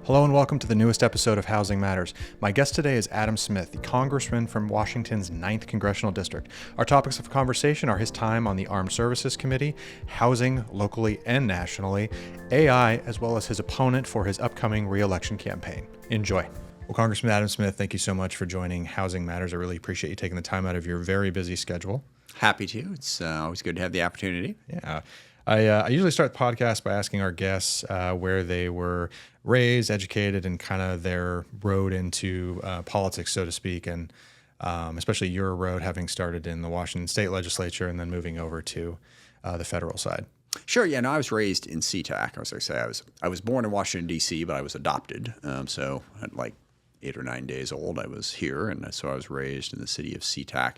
Hello and welcome to the newest episode of Housing Matters. My guest today is Adam Smith, the Congressman from Washington's 9th Congressional District. Our topics of conversation are his time on the Armed Services Committee, housing locally and nationally, AI, as well as his opponent for his upcoming re-election campaign. Enjoy. Well, Congressman Adam Smith, thank you so much for joining Housing Matters. I really appreciate you taking the time out of your very busy schedule. Happy to. It's always good to have the opportunity. Yeah. I usually start the podcast by asking our guests where they were raised, educated, and kind of their road into politics, so to speak, and especially your road having started in the Washington State Legislature and then moving over to the federal side. Sure. Yeah. No, I was raised in SeaTac. I was born in Washington D.C., but I was adopted. So at like 8 or 9 days old, I was here, and so I was raised in the city of SeaTac,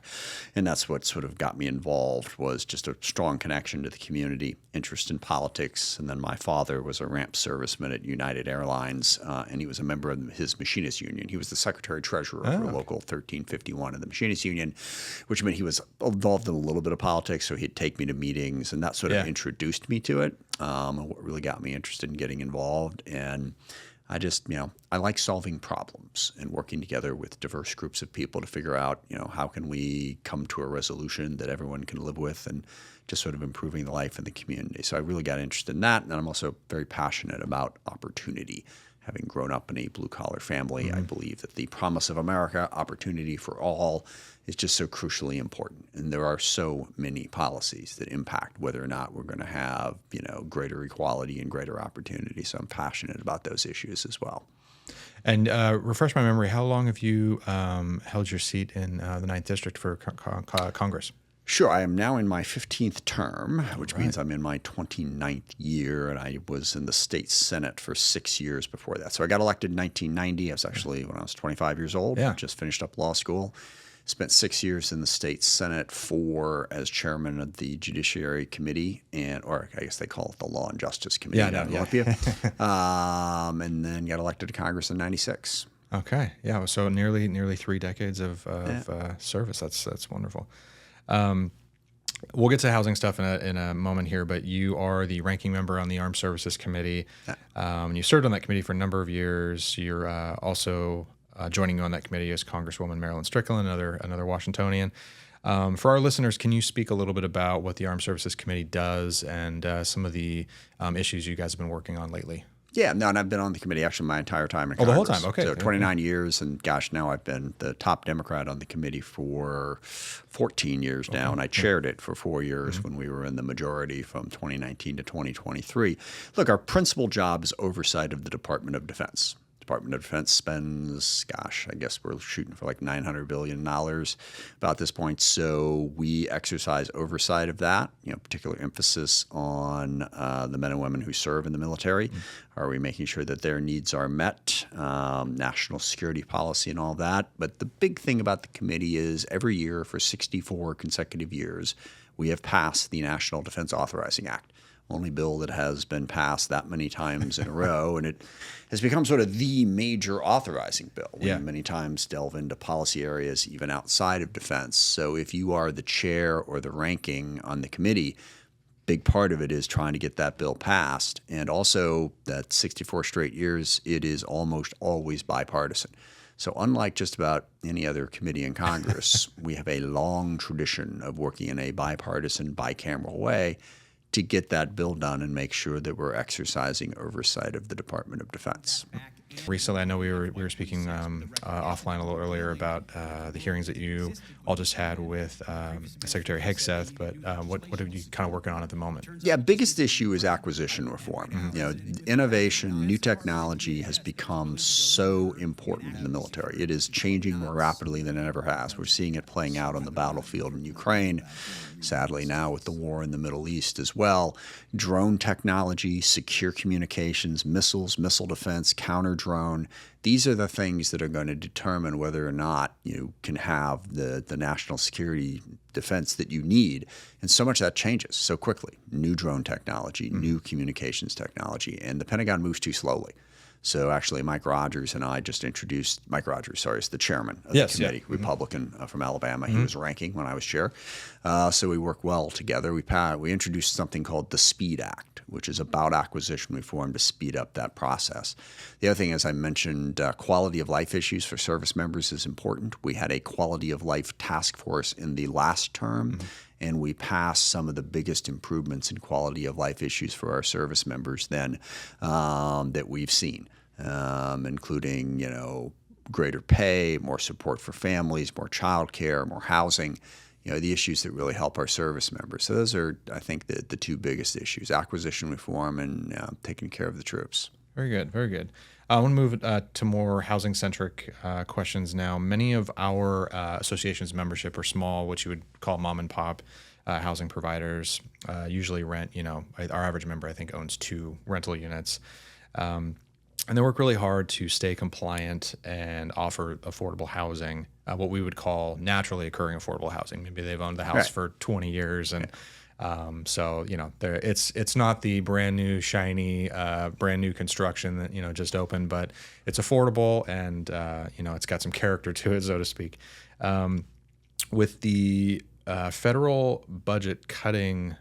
and that's what sort of got me involved, was just a strong connection to the community, interest in politics, and then my father was a ramp serviceman at United Airlines, and he was a member of his machinist union. He was the secretary-treasurer for Local 1351 of the machinist union, which meant he was involved in a little bit of politics, so he'd take me to meetings, and that sort of introduced me to it, and what really got me interested in getting involved. And I just, I like solving problems and working together with diverse groups of people to figure out, how can we come to a resolution that everyone can live with, and just sort of improving the life in the community. So I really got interested in that. And I'm also very passionate about opportunity. Having grown up in a blue-collar family, I believe that the promise of America, opportunity for all, is just so crucially important. And there are so many policies that impact whether or not we're going to have, greater equality and greater opportunity. So I'm passionate about those issues as well. And refresh my memory, how long have you held your seat in the 9th District for Congress? Sure. I am now in my 15th term, which means I'm in my 29th year, and I was in the state Senate for 6 years before that. So I got elected in 1990. I was actually when I was 25 years old. Yeah. Just finished up law school. Spent 6 years in the state Senate, 4 as chairman of the Judiciary Committee, or I guess they call it the Law and Justice Committee down in Olympia, and then got elected to Congress in 96. Okay. Yeah. So nearly 3 decades of service. That's wonderful. We'll get to housing stuff in a moment here, but you are the ranking member on the Armed Services Committee. You served on that committee for a number of years. You're also joining you on that committee is Congresswoman Marilyn Strickland, another Washingtonian. For our listeners, can you speak a little bit about what the Armed Services Committee does and some of the issues you guys have been working on lately? Yeah, no, and I've been on the committee actually my entire time in Congress. The whole time, okay. So 29 years, and gosh, now I've been the top Democrat on the committee for 14 years now, and I chaired it for 4 years when we were in the majority from 2019 to 2023. Look, our principal job is oversight of the Department of Defense. Department of Defense spends, I guess we're shooting for like $900 billion about this point. So we exercise oversight of that, particular emphasis on the men and women who serve in the military. Are we making sure that their needs are met, national security policy and all that? But the big thing about the committee is every year for 64 consecutive years, we have passed the National Defense Authorizing Act. Only bill that has been passed that many times in a row, and it has become sort of the major authorizing bill. We many times delve into policy areas even outside of defense. So if you are the chair or the ranking on the committee, big part of it is trying to get that bill passed. And also that 64 straight years, it is almost always bipartisan. So unlike just about any other committee in Congress, we have a long tradition of working in a bipartisan, bicameral way to get that bill done and make sure that we're exercising oversight of the Department of Defense. Recently, I know we were speaking offline a little earlier about the hearings that you all just had with Secretary Hegseth, but what are you kind of working on at the moment? Yeah, biggest issue is acquisition reform. Innovation, new technology has become so important in the military. It is changing more rapidly than it ever has. We're seeing it playing out on the battlefield in Ukraine. Sadly, now with the war in the Middle East as well. Drone technology, secure communications, missiles, missile defense, counter-drone, these are the things that are going to determine whether or not you can have the national security defense that you need. And so much of that changes so quickly. New drone technology, new communications technology, and the Pentagon moves too slowly. So actually, Mike Rogers and I just introduced Mike Rogers. Sorry, is the chairman of Yes, the committee, yeah. Republican from Alabama. He was ranking when I was chair, so we work well together. We introduced something called the SPEED Act, which is about acquisition reform to speed up that process. The other thing, as I mentioned, quality of life issues for service members is important. We had a quality of life task force in the last term. And we passed some of the biggest improvements in quality of life issues for our service members then that we've seen, including, greater pay, more support for families, more child care, more housing, the issues that really help our service members. So those are, I think, the two biggest issues: acquisition reform and taking care of the troops. Very good, very good. I want to move to more housing-centric questions now. Many of our association's membership are small, what you would call mom and pop housing providers. Usually rent, our average member, I think, owns 2 rental units. And they work really hard to stay compliant and offer affordable housing, what we would call naturally occurring affordable housing. Maybe they've owned the house for 20 years and so it's not the brand new shiny brand new construction that just opened, but it's affordable and it's got some character to it, so to speak. With the federal budget cutting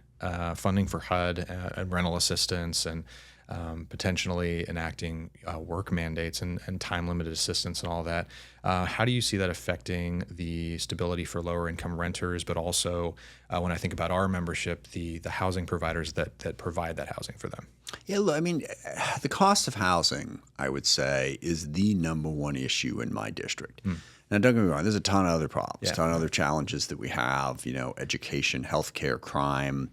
funding for HUD and rental assistance and potentially enacting work mandates and time-limited assistance and all that. How do you see that affecting the stability for lower-income renters, but also when I think about our membership, the housing providers that provide that housing for them? Yeah, look, the cost of housing, I would say, is the number one issue in my district. Now, don't get me wrong, there's a ton of other problems, a ton of other challenges that we have, education, healthcare, crime,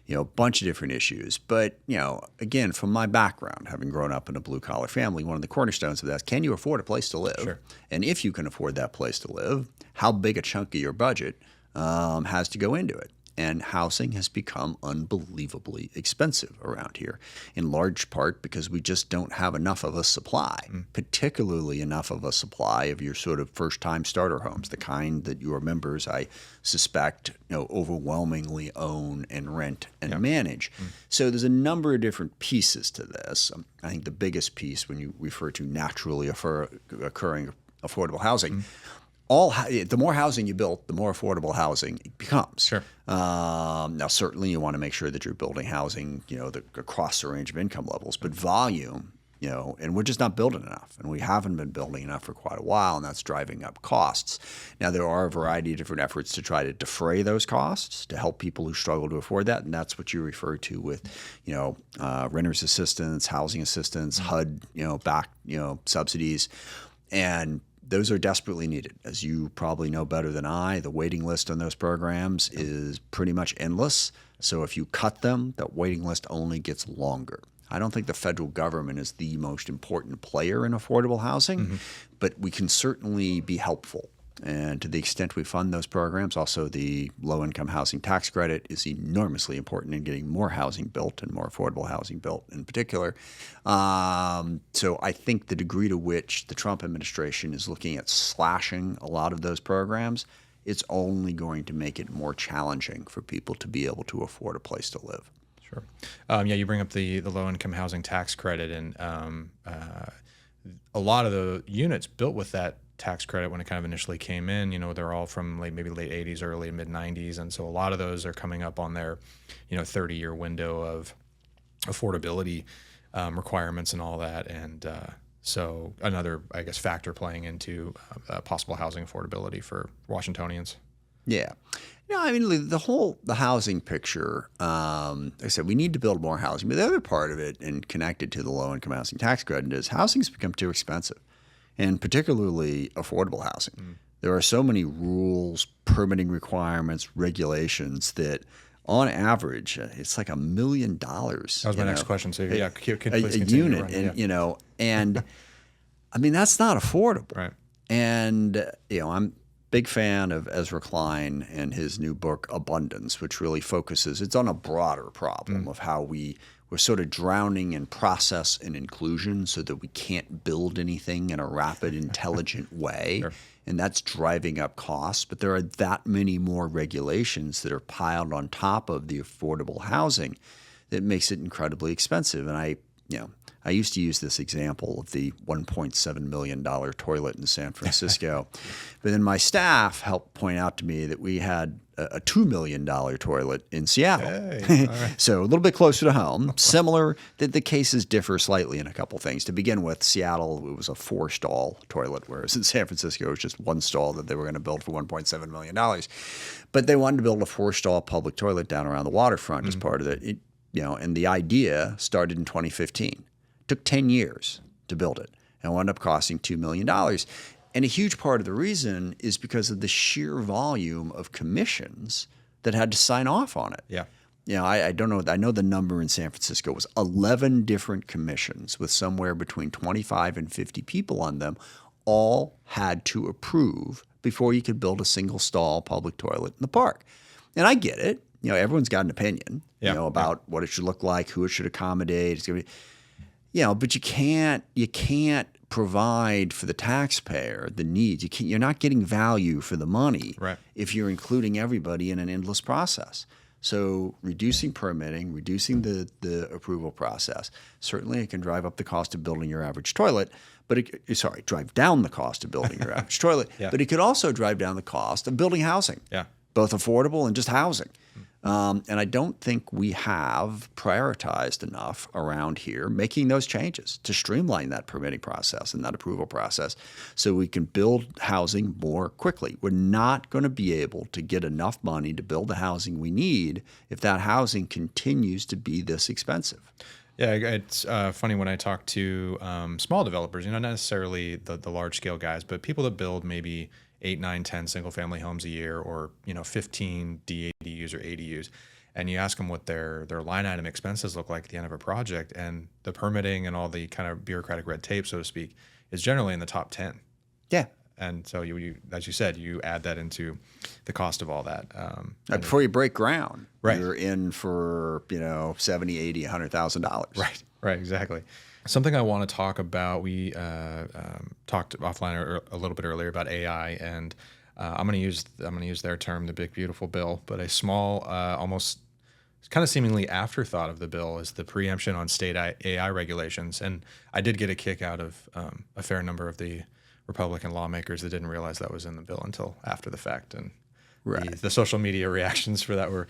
a bunch of different issues. But, again, from my background, having grown up in a blue-collar family, one of the cornerstones of that is, can you afford a place to live? Sure. And if you can afford that place to live, how big a chunk of your budget has to go into it? And housing has become unbelievably expensive around here, in large part because we just don't have enough of a supply, particularly enough of a supply of your sort of first-time starter homes, the kind that your members, I suspect, overwhelmingly own and rent and manage. So there's a number of different pieces to this. I think the biggest piece, when you refer to naturally occurring affordable housing, the more housing you build, the more affordable housing it becomes. Sure. Now, certainly you want to make sure that you're building housing, across the range of income levels, but volume, and we're just not building enough, and we haven't been building enough for quite a while, and that's driving up costs. Now, there are a variety of different efforts to try to defray those costs to help people who struggle to afford that, and that's what you refer to with, renters assistance, housing assistance, HUD, back, subsidies, and those are desperately needed. As you probably know better than I, the waiting list on those programs is pretty much endless. So if you cut them, that waiting list only gets longer. I don't think the federal government is the most important player in affordable housing, but we can certainly be helpful. And to the extent we fund those programs, also the low-income housing tax credit is enormously important in getting more housing built and more affordable housing built in particular. So I think the degree to which the Trump administration is looking at slashing a lot of those programs, it's only going to make it more challenging for people to be able to afford a place to live. Sure. You bring up the low-income housing tax credit, and a lot of the units built with that tax credit when it kind of initially came in, they're all from maybe late 80s, early mid 90s. And so a lot of those are coming up on their, 30-year window of affordability requirements and all that. And so another, I guess, factor playing into possible housing affordability for Washingtonians. Yeah. The housing picture, like I said, we need to build more housing. But the other part of it, and connected to the low-income housing tax credit, is housing's become too expensive. And particularly affordable housing. There are so many rules, permitting requirements, regulations that, on average, it's like $1 million. That was my next question. So yeah, a unit, and that's not affordable. Right. And I'm a big fan of Ezra Klein and his new book Abundance, which really focuses. It's on a broader problem of how we're sort of drowning in process and inclusion so that we can't build anything in a rapid, intelligent way. Sure. And that's driving up costs. But there are that many more regulations that are piled on top of the affordable housing that makes it incredibly expensive. And I I used to use this example of the $1.7 million toilet in San Francisco, but then my staff helped point out to me that we had a $2 million toilet in Seattle. Hey, all right. So a little bit closer to home. Similar, the cases differ slightly in a couple things. To begin with, Seattle, it was a 4-stall toilet, whereas in San Francisco, it was just 1 stall that they were going to build for $1.7 million. But they wanted to build a 4-stall public toilet down around the waterfront as part of it. And the idea started in 2015. Took 10 years to build it and wound up costing $2 million. And a huge part of the reason is because of the sheer volume of commissions that had to sign off on it. Yeah. I don't know. I know the number in San Francisco was 11 different commissions with somewhere between 25 and 50 people on them, all had to approve before you could build a single stall public toilet in the park. And I get it. Everyone's got an opinion, about what it should look like, who it should accommodate. It's going to be, but you can't provide for the taxpayer the needs. You're not getting value for the money if you're including everybody in an endless process. So reducing permitting, reducing the approval process, certainly it can drive up the cost of building your average toilet, but drive down the cost of building your average toilet, but it could also drive down the cost of building housing, both affordable and just housing. And I don't think we have prioritized enough around here making those changes to streamline that permitting process and that approval process so we can build housing more quickly. We're not going to be able to get enough money to build the housing we need if that housing continues to be this expensive. Yeah, it's funny when I talk to small developers, not necessarily the large-scale guys, but people that build maybe 8, 9, 10 single-family homes a year, or 15 DADUs or ADUs, and you ask them what their line item expenses look like at the end of a project, and the permitting and all the kind of bureaucratic red tape, so to speak, is generally in the top 10. Yeah. And so you as you said, you add that into the cost of all that. Before you break ground, right, you're in for $70,000, $80,000, $100,000. Right, exactly. Something I want to talk about, we talked offline a little bit earlier about AI, and I'm going to use their term, the big beautiful bill, but a small, almost kind of seemingly afterthought of the bill is the preemption on state AI regulations. And I did get a kick out of a fair number of the Republican lawmakers that didn't realize that was in the bill until after the fact, and the social media reactions for that were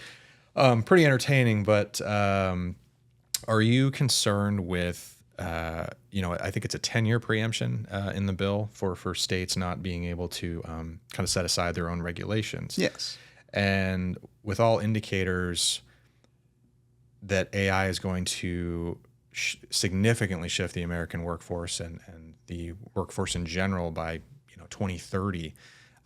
pretty entertaining. But are you concerned with I think it's a 10-year preemption in the bill for states not being able to kind of set aside their own regulations. Yes. And with all indicators that AI is going to significantly shift the American workforce and the workforce in general by 2030,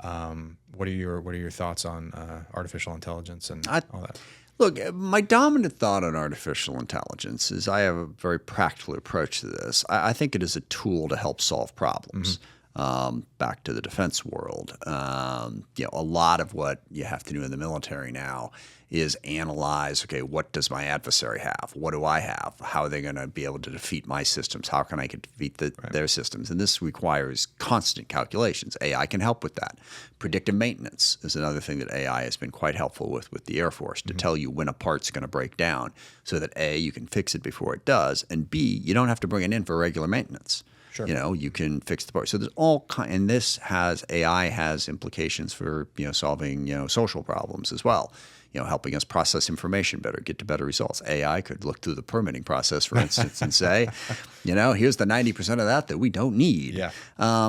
what are your thoughts on artificial intelligence and all that? Look, my dominant thought on artificial intelligence is I have a very practical approach to this. I think it is a tool to help solve problems. Back to the defense world, a lot of what you have to do in the military now is analyze, okay, what does my adversary have? What do I have? How are they going to be able to defeat my systems? How can I defeat their systems? And this requires constant calculations. AI can help with that. Predictive maintenance is another thing that AI has been quite helpful with the Air Force to tell you when a part's going to break down so that A, you can fix it before it does, and B, you don't have to bring it in for regular maintenance. Sure. You can fix the part. So there's and AI has implications for solving social problems as well. Helping us process information better, get to better results. AI could look through the permitting process, for instance, and say, here's the 90% of that we don't need. Yeah.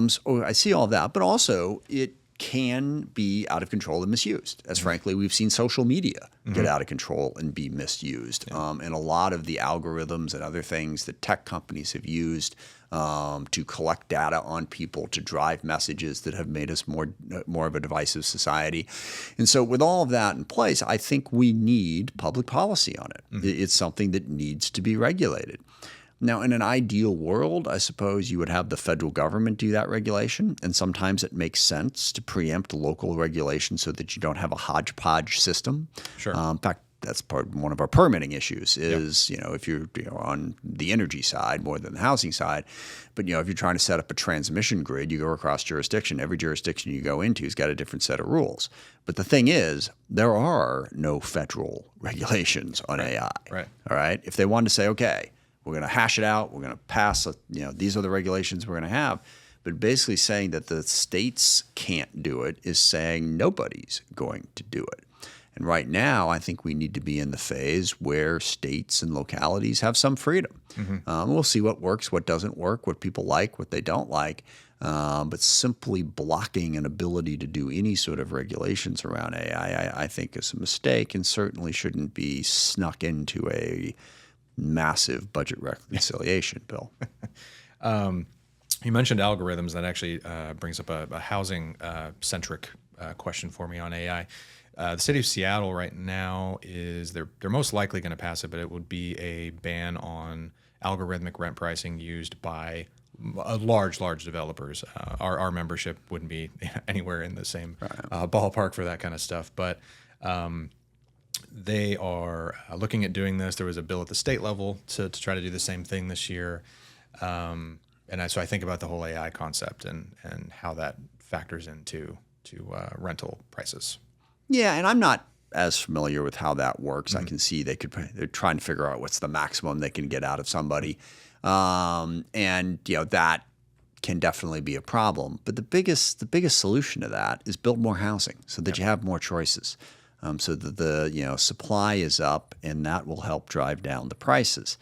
So I see all that, but also it can be out of control and misused. As frankly, we've seen social media get out of control and be misused. And a lot of the algorithms and other things that tech companies have used to collect data on people to drive messages that have made us more of a divisive society. And so with all of that in place, I think we need public policy on it. It's something that needs to be regulated. Now, in an ideal world, I suppose you would have the federal government do that regulation, and sometimes it makes sense to preempt local regulation so that you don't have a hodgepodge system. Sure. In fact, that's one of our permitting issues is, if you're on the energy side more than the housing side, but, if you're trying to set up a transmission grid, you go across jurisdiction. Every jurisdiction you go into has got a different set of rules. But the thing is, there are no federal regulations on AI. Right. All right. If they wanted to say, okay, We're going to hash it out. We're going to pass, these are the regulations we're going to have. But basically saying that the states can't do it is saying nobody's going to do it. And right now, I think we need to be in the phase where states and localities have some freedom. We'll see what works, what doesn't work, what people like, what they don't like. But simply blocking an ability to do any sort of regulations around AI, I think is a mistake and certainly shouldn't be snuck into a massive budget reconciliation bill. You mentioned algorithms. That actually brings up a housing-centric question for me on AI. The city of Seattle right now they're most likely going to pass it, but it would be a ban on algorithmic rent pricing used by large developers. Our membership wouldn't be anywhere in the same ballpark for that kind of stuff, but they are looking at doing this. There was a bill at the state level to try to do the same thing this year. So I think about the whole AI concept and how that factors into rental prices. Yeah, and I'm not as familiar with how that works. I can see they're trying to figure out what's the maximum they can get out of somebody. That can definitely be a problem. But the biggest solution to that is build more housing so that you have more choices, so that the supply is up, and that will help drive down the prices.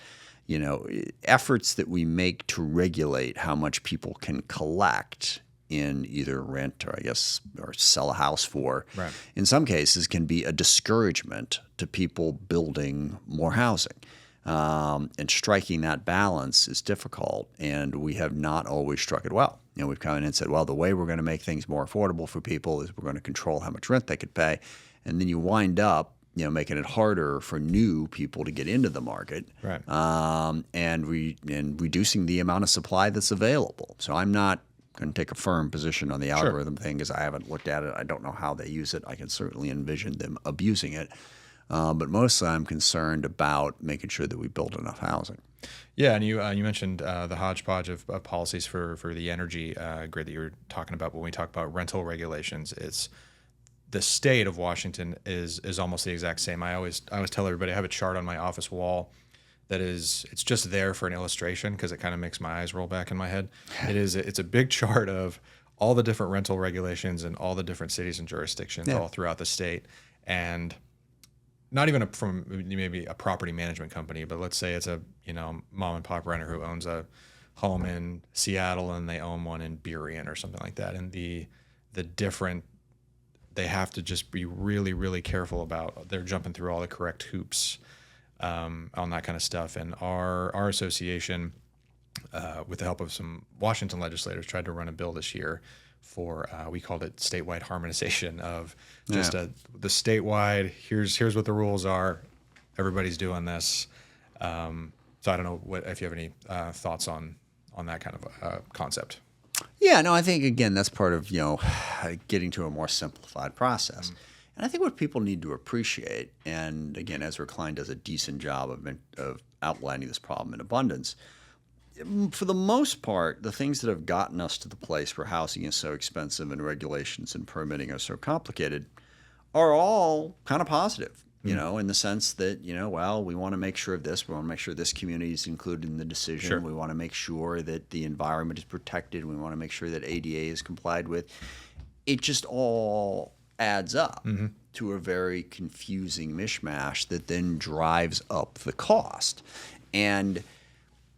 Efforts that we make to regulate how much people can collect in either rent or sell a house for, in some cases can be a discouragement to people building more housing. And striking that balance is difficult, and we have not always struck it well. We've come in and said, well, the way we're going to make things more affordable for people is we're going to control how much rent they could pay. And then you wind up making it harder for new people to get into the market, and reducing the amount of supply that's available. So I'm not going to take a firm position on the algorithm thing because I haven't looked at it. I don't know how they use it. I can certainly envision them abusing it. But mostly I'm concerned about making sure that we build enough housing. Yeah, and you mentioned the hodgepodge of policies for the energy grid that you were talking about. When we talk about rental regulations, it's the state of Washington is almost the exact same. I always tell everybody I have a chart on my office wall that it's just there for an illustration because it kind of makes my eyes roll back in my head. It's a big chart of all the different rental regulations in all the different cities and jurisdictions all throughout the state, and not even from maybe a property management company, but let's say it's a mom and pop renter who owns a home in Seattle and they own one in Burien or something like that, and the different, they have to just be really, really careful about, they're jumping through all the correct hoops on that kind of stuff. And our association, with the help of some Washington legislators, tried to run a bill this year for, we called it statewide harmonization of just the statewide, here's what the rules are, everybody's doing this. So I don't know if you have any thoughts on that kind of concept. Yeah, no, I think, again, that's part of, getting to a more simplified process. And I think what people need to appreciate, and again, Ezra Klein does a decent job of outlining this problem in abundance, for the most part, the things that have gotten us to the place where housing is so expensive and regulations and permitting are so complicated are all kind of positive, in the sense that, we want to make sure of this. We want to make sure this community is included in the decision. Sure. We want to make sure that the environment is protected. We want to make sure that ADA is complied with. It just all adds up to a very confusing mishmash that then drives up the cost. And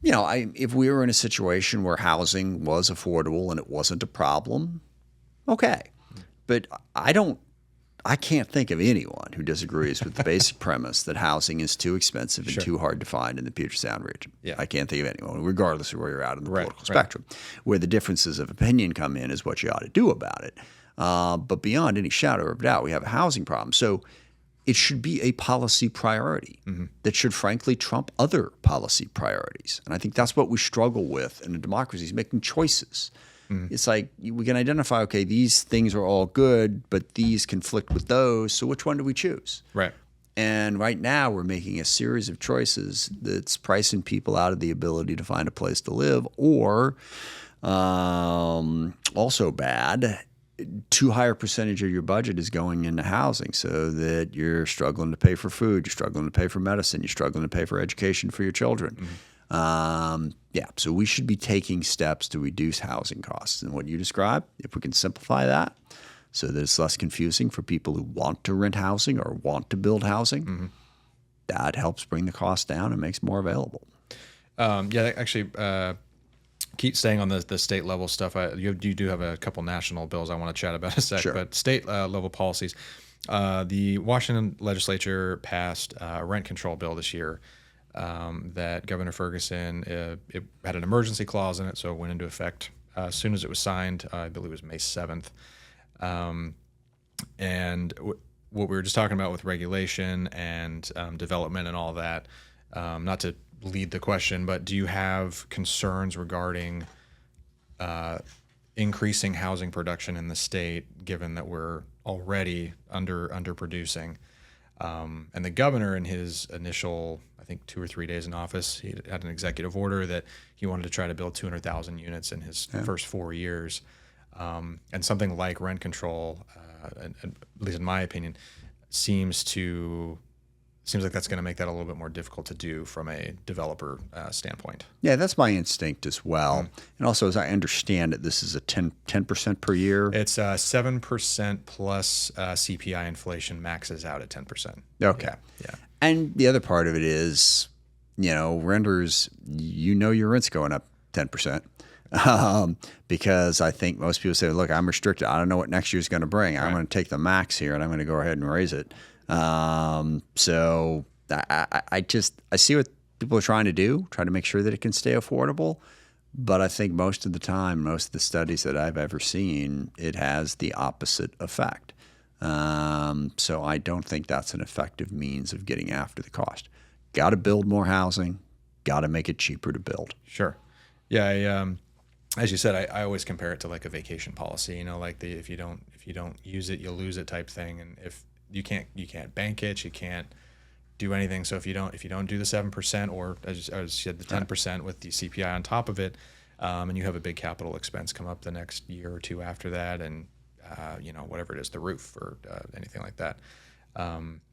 if we were in a situation where housing was affordable and it wasn't a problem, okay. But I can't think of anyone who disagrees with the basic premise that housing is too expensive and too hard to find in the Puget Sound region. Yeah. I can't think of anyone, regardless of where you're at in the political spectrum. Where the differences of opinion come in is what you ought to do about it. But beyond any shadow of doubt, we have a housing problem. So it should be a policy priority that should frankly trump other policy priorities. And I think that's what we struggle with in a democracy, is making choices. It's like we can identify, okay, these things are all good, but these conflict with those. So which one do we choose? Right. And right now we're making a series of choices that's pricing people out of the ability to find a place to live, or also bad, too high a percentage of your budget is going into housing, so that you're struggling to pay for food, you're struggling to pay for medicine, you're struggling to pay for education for your children. Yeah, so we should be taking steps to reduce housing costs. And what you described, if we can simplify that so that it's less confusing for people who want to rent housing or want to build housing, that helps bring the cost down and makes more available. Yeah, actually, keep staying on the state level stuff. You do have a couple national bills I want to chat about in a sec, but state level policies. The Washington legislature passed a rent control bill this year that Governor Ferguson, it had an emergency clause in it, so it went into effect as soon as it was signed. I believe it was May 7th. And what we were just talking about with regulation and development and all that, not to lead the question, but do you have concerns regarding increasing housing production in the state, given that we're already underproducing? And the governor, in his initial, I think 2 or 3 days in office, he had an executive order that he wanted to try to build 200,000 units in his first 4 years. And something like rent control, at least in my opinion, seems like that's going to make that a little bit more difficult to do from a developer standpoint. Yeah, that's my instinct as well. And also, as I understand it, this is a 10% per year. It's 7% plus CPI inflation maxes out at 10%. Okay. Yeah. And the other part of it is, renters, your rent's going up 10%. Because I think most people say, look, I'm restricted. I don't know what next year's going to bring. I'm going to take the max here and I'm going to go ahead and raise it. So I see what people are trying to do, try to make sure that it can stay affordable. But I think most of the time, most of the studies that I've ever seen, it has the opposite effect. So I don't think that's an effective means of getting after the cost. Got to build more housing, got to make it cheaper to build. Sure. Yeah. As you said, I always compare it to like a vacation policy, like if you don't use it, you'll lose it type thing. And if you can't bank it, you can't do anything. So if you don't do the 7% or as you said, the 10% with the CPI on top of it, and you have a big capital expense come up the next year or two after that, and whatever it is, the roof or anything like that,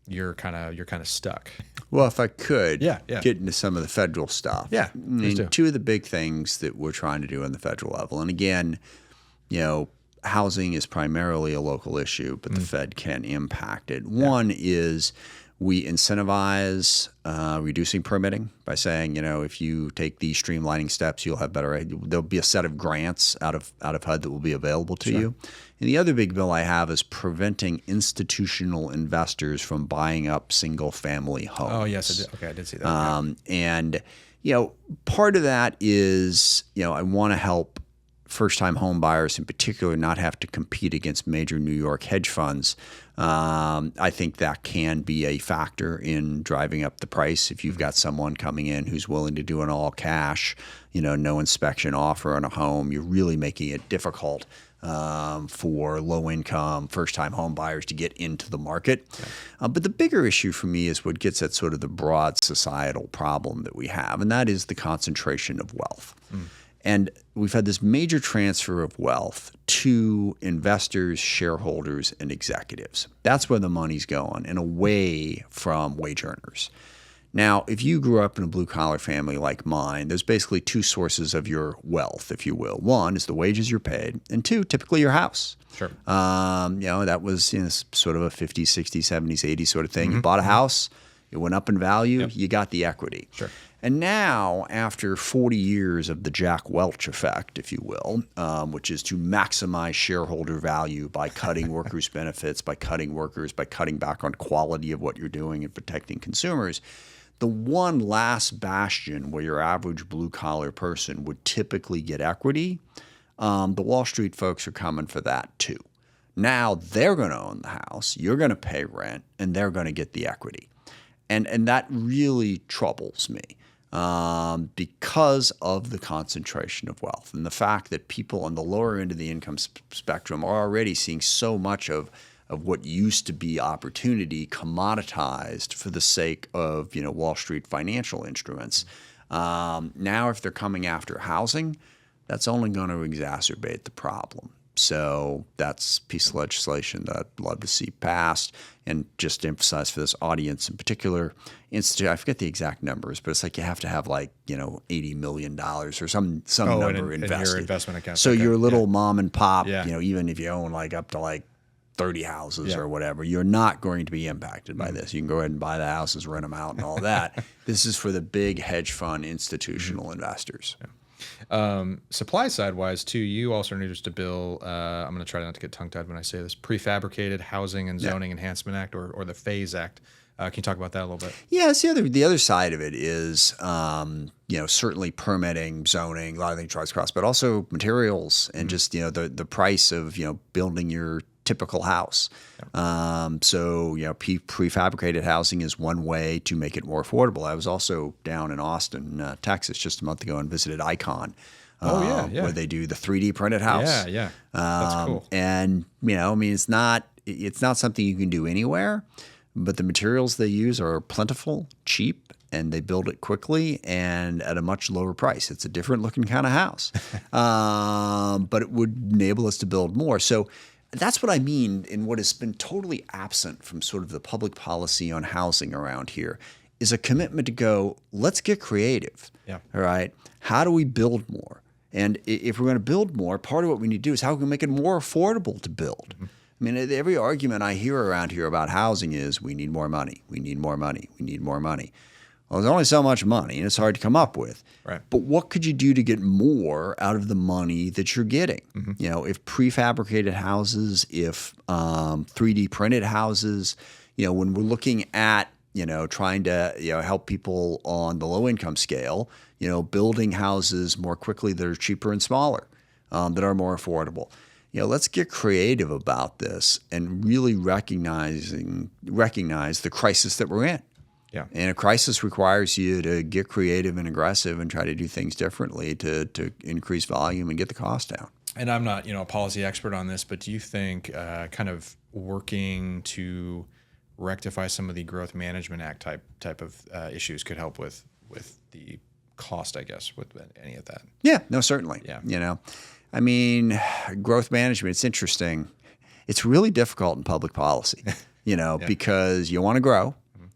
you're kind of stuck. Well, if I could get into some of the federal stuff. Yeah, please do. Two of the big things that we're trying to do on the federal level, and again, housing is primarily a local issue, but the Fed can impact it. One is we incentivize reducing permitting by saying, if you take these streamlining steps, you'll have better. There'll be a set of grants out of HUD that will be available to you. And the other big bill I have is preventing institutional investors from buying up single-family homes. Oh yes, I did. Okay, I did see that. And part of that is I want to help first-time home buyers in particular not have to compete against major New York hedge funds. I think that can be a factor in driving up the price. If you've got someone coming in who's willing to do an all cash, no inspection offer on a home, you're really making it difficult for low-income first-time home buyers to get into the market. But the bigger issue for me is what gets at sort of the broad societal problem that we have, and that is the concentration of wealth. And we've had this major transfer of wealth to investors, shareholders, and executives. That's where the money's going, and away from wage earners. Now, if you grew up in a blue-collar family like mine, there's basically two sources of your wealth, if you will. One is the wages you're paid, and two, typically your house. Sure. That was sort of a 50s, 60s, 70s, 80s sort of thing. You bought a house, it went up in value, you got the equity. Sure. And now, after 40 years of the Jack Welch effect, if you will, which is to maximize shareholder value by cutting workers' benefits, by cutting workers, by cutting back on quality of what you're doing and protecting consumers, the one last bastion where your average blue-collar person would typically get equity, the Wall Street folks are coming for that too. Now they're going to own the house, you're going to pay rent, and they're going to get the equity. And that really troubles me. Because of the concentration of wealth and the fact that people on the lower end of the income spectrum are already seeing so much of what used to be opportunity commoditized for the sake of Wall Street financial instruments. Now, if they're coming after housing, that's only going to exacerbate the problem. So that's a piece of legislation that I'd love to see passed. And just to emphasize for this audience in particular, institute, I forget the exact numbers, but it's like you have to have like, $80 million or some number invested. In your investment account. So okay. your little mom and pop, Yeah. Even if you own like up to like 30 houses or whatever, you're not going to be impacted by this. You can go ahead and buy the houses, rent them out and all that. This is for the big hedge fund institutional investors. Supply side wise too, you also introduced a bill. I'm going to try not to get tongue tied when I say this: Prefabricated Housing and Zoning Enhancement Act, or the PHASE Act. Can you talk about that a little bit? Yeah, it's the other side of it is certainly permitting, zoning, a lot of things drives costs, but also materials and just the price of building your typical house. So prefabricated housing is one way to make it more affordable. I was also down in Austin, Texas, just a month ago and visited Icon. Where they do the 3D printed house. Yeah. That's cool. And it's not something you can do anywhere, but the materials they use are plentiful, cheap, and they build it quickly and at a much lower price. It's a different looking kind of house, but it would enable us to build more. So that's what I mean in what has been totally absent from sort of the public policy on housing around here is a commitment to go, let's get creative. Yeah. All right. How do we build more? And if we're going to build more, part of what we need to do is how can we make it more affordable to build? Mm-hmm. I mean, every argument I hear around here about housing is we need more money, we need more money, we need more money. Well, there's only so much money, and it's hard to come up with. Right. But what could you do to get more out of the money that you're getting? Mm-hmm. If prefabricated houses, if 3D printed houses, when we're looking at trying to help people on the low income scale, building houses more quickly that are cheaper and smaller, that are more affordable. Let's get creative about this and really recognize the crisis that we're in. Yeah. And a crisis requires you to get creative and aggressive and try to do things differently to increase volume and get the cost down. And I'm not, a policy expert on this, but do you think kind of working to rectify some of the Growth Management Act type of issues could help with the cost, I guess, with any of that? Yeah, no, certainly. Yeah. I mean, growth management, it's interesting. It's really difficult in public policy, because you want to grow.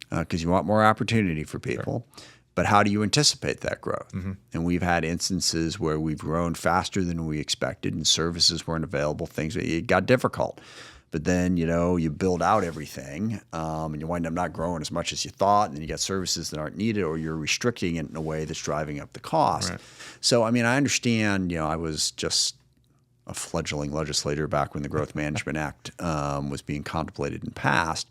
Because you want more opportunity for people. Sure. But how do you anticipate that growth? Mm-hmm. And we've had instances where we've grown faster than we expected and services weren't available, it got difficult. But then, you build out everything and you wind up not growing as much as you thought, and then you got services that aren't needed, or you're restricting it in a way that's driving up the cost. Right. So, I mean, I understand, I was just a fledgling legislator back when the Growth Management Act was being contemplated and passed.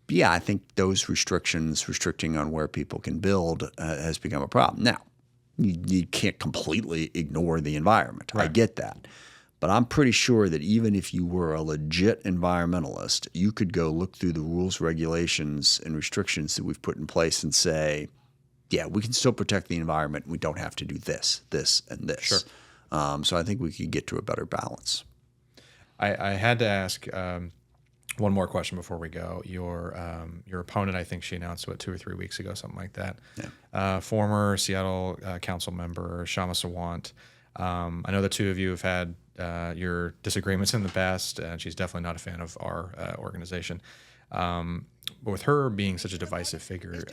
But yeah, I think those restricting on where people can build has become a problem. Now, you can't completely ignore the environment. Right. I get that. But I'm pretty sure that even if you were a legit environmentalist, you could go look through the rules, regulations, and restrictions that we've put in place and say, yeah, we can still protect the environment. We don't have to do this, this, and this. Sure. So I think we could get to a better balance. I had to ask one more question before we go. Your opponent, I think she announced 2 or 3 weeks ago, something like that. Yeah. Former Seattle council member Shama Sawant. I know the two of you have had your disagreements in the past, and she's definitely not a fan of our organization. But with her being such a divisive figure,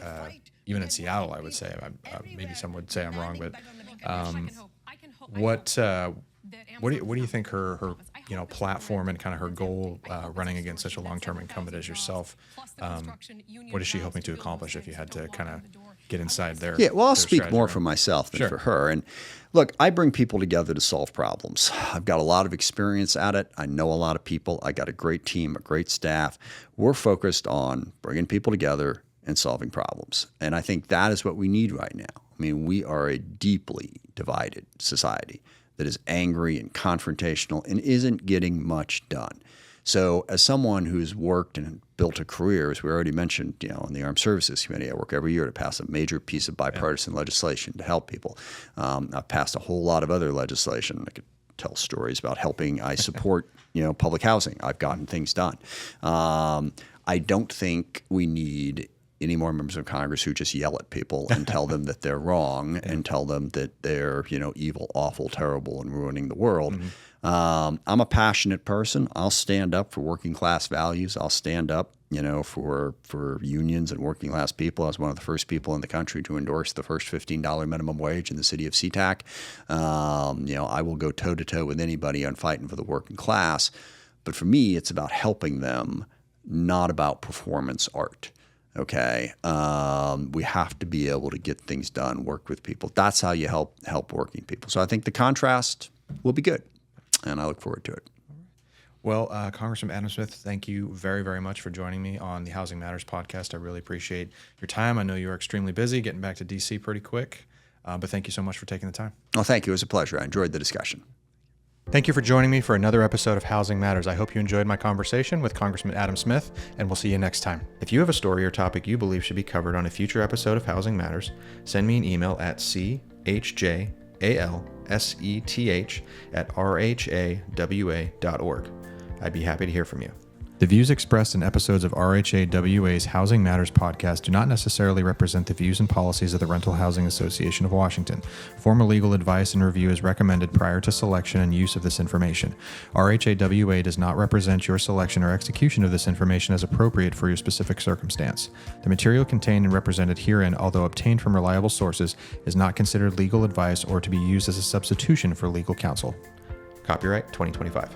even in Seattle, I would say, maybe some would say I'm wrong, but what do you think her platform and kind of her goal running against such a long-term incumbent as yourself, what is she hoping to accomplish if you had to kind of get inside there? Yeah, well, I'll speak more for myself than for her. And look, I bring people together to solve problems. I've got a lot of experience at it. I know a lot of people. I got a great team, a great staff. We're focused on bringing people together and solving problems. And I think that is what we need right now. I mean, we are a deeply divided society that is angry and confrontational and isn't getting much done. So as someone who's worked and built a career, as we already mentioned, on the Armed Services Committee, I work every year to pass a major piece of bipartisan legislation to help people. I've passed a whole lot of other legislation. I could tell stories about helping I support, public housing. I've gotten things done. I don't think we need any more members of Congress who just yell at people and tell them that they're wrong and tell them that they're, evil, awful, terrible, and ruining the world. I'm a passionate person. I'll stand up for working class values. I'll stand up, for unions and working class people. I was one of the first people in the country to endorse the first $15 minimum wage in the city of SeaTac. I will go toe to toe with anybody on fighting for the working class. But for me, it's about helping them, not about performance art. Okay, we have to be able to get things done, work with people. That's how you help working people. So I think the contrast will be good, and I look forward to it. Well, Congressman Adam Smith, thank you very, very much for joining me on the Housing Matters podcast. I really appreciate your time. I know you are extremely busy, getting back to D.C. pretty quick, but thank you so much for taking the time. Oh, thank you. It was a pleasure. I enjoyed the discussion. Thank you for joining me for another episode of Housing Matters. I hope you enjoyed my conversation with Congressman Adam Smith, and we'll see you next time. If you have a story or topic you believe should be covered on a future episode of Housing Matters, send me an email at chjalseth@rhawa.org. I'd be happy to hear from you. The views expressed in episodes of RHAWA's Housing Matters podcast do not necessarily represent the views and policies of the Rental Housing Association of Washington. Formal legal advice and review is recommended prior to selection and use of this information. RHAWA does not represent your selection or execution of this information as appropriate for your specific circumstance. The material contained and represented herein, although obtained from reliable sources, is not considered legal advice or to be used as a substitution for legal counsel. Copyright 2025.